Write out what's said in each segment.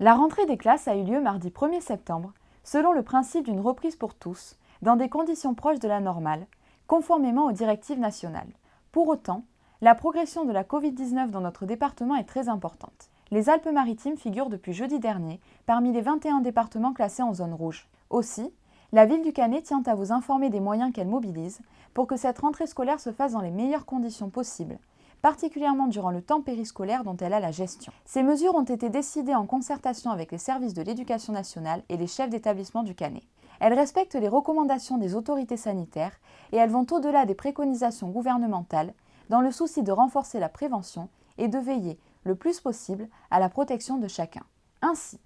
La rentrée des classes a eu lieu mardi 1er septembre, selon le principe d'une reprise pour tous, dans des conditions proches de la normale, conformément aux directives nationales. Pour autant, la progression de la Covid-19 dans notre département est très importante. Les Alpes-Maritimes figurent depuis jeudi dernier parmi les 21 départements classés en zone rouge. Aussi, la ville du Cannet tient à vous informer des moyens qu'elle mobilise pour que cette rentrée scolaire se fasse dans les meilleures conditions possibles, particulièrement durant le temps périscolaire dont elle a la gestion. Ces mesures ont été décidées en concertation avec les services de l'Éducation nationale et les chefs d'établissement du Cannet. Elles respectent les recommandations des autorités sanitaires et elles vont au-delà des préconisations gouvernementales dans le souci de renforcer la prévention et de veiller le plus possible à la protection de chacun. Ainsi,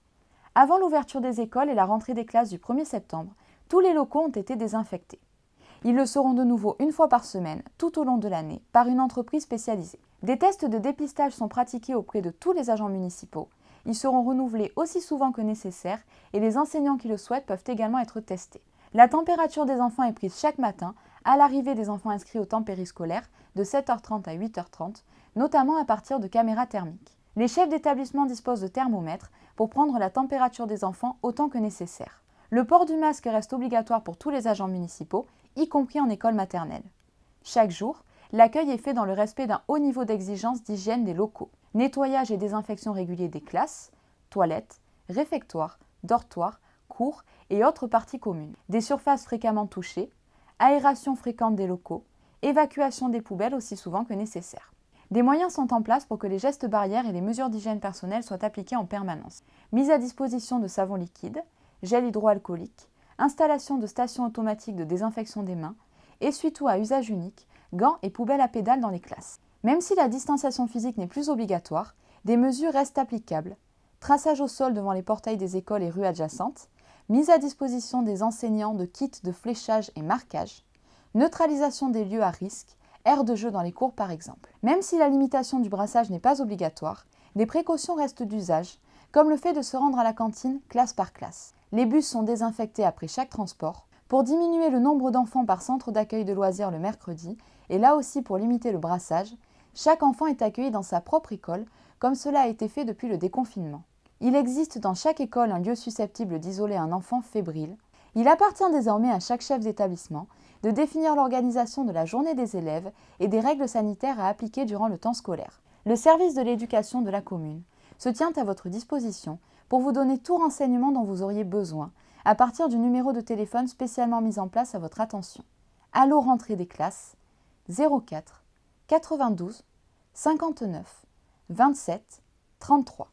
avant l'ouverture des écoles et la rentrée des classes du 1er septembre, tous les locaux ont été désinfectés. Ils le seront de nouveau une fois par semaine, tout au long de l'année, par une entreprise spécialisée. Des tests de dépistage sont pratiqués auprès de tous les agents municipaux. Ils seront renouvelés aussi souvent que nécessaire et les enseignants qui le souhaitent peuvent également être testés. La température des enfants est prise chaque matin, à l'arrivée des enfants inscrits au temps périscolaire, de 7h30 à 8h30, notamment à partir de caméras thermiques. Les chefs d'établissement disposent de thermomètres pour prendre la température des enfants autant que nécessaire. Le port du masque reste obligatoire pour tous les agents municipaux, y compris en école maternelle. Chaque jour, l'accueil est fait dans le respect d'un haut niveau d'exigence d'hygiène des locaux. Nettoyage et désinfection régulier des classes, toilettes, réfectoires, dortoirs, cours et autres parties communes. Des surfaces fréquemment touchées, aération fréquente des locaux, évacuation des poubelles aussi souvent que nécessaire. Des moyens sont en place pour que les gestes barrières et les mesures d'hygiène personnelle soient appliquées en permanence. Mise à disposition de savon liquide, gel hydroalcoolique, installation de stations automatiques de désinfection des mains, essuie-tout à usage unique, gants et poubelles à pédales dans les classes. Même si la distanciation physique n'est plus obligatoire, des mesures restent applicables. Traçage au sol devant les portails des écoles et rues adjacentes, mise à disposition des enseignants de kits de fléchage et marquage, neutralisation des lieux à risque, aires de jeu dans les cours par exemple. Même si la limitation du brassage n'est pas obligatoire, des précautions restent d'usage, comme le fait de se rendre à la cantine classe par classe. Les bus sont désinfectés après chaque transport. Pour diminuer le nombre d'enfants par centre d'accueil de loisirs le mercredi, et là aussi pour limiter le brassage, chaque enfant est accueilli dans sa propre école, comme cela a été fait depuis le déconfinement. Il existe dans chaque école un lieu susceptible d'isoler un enfant fébrile. Il appartient désormais à chaque chef d'établissement de définir l'organisation de la journée des élèves et des règles sanitaires à appliquer durant le temps scolaire. Le service de l'éducation de la commune se tient à votre disposition pour vous donner tout renseignement dont vous auriez besoin à partir du numéro de téléphone spécialement mis en place à votre attention. Allo rentrée des classes 04 92 59 27 33.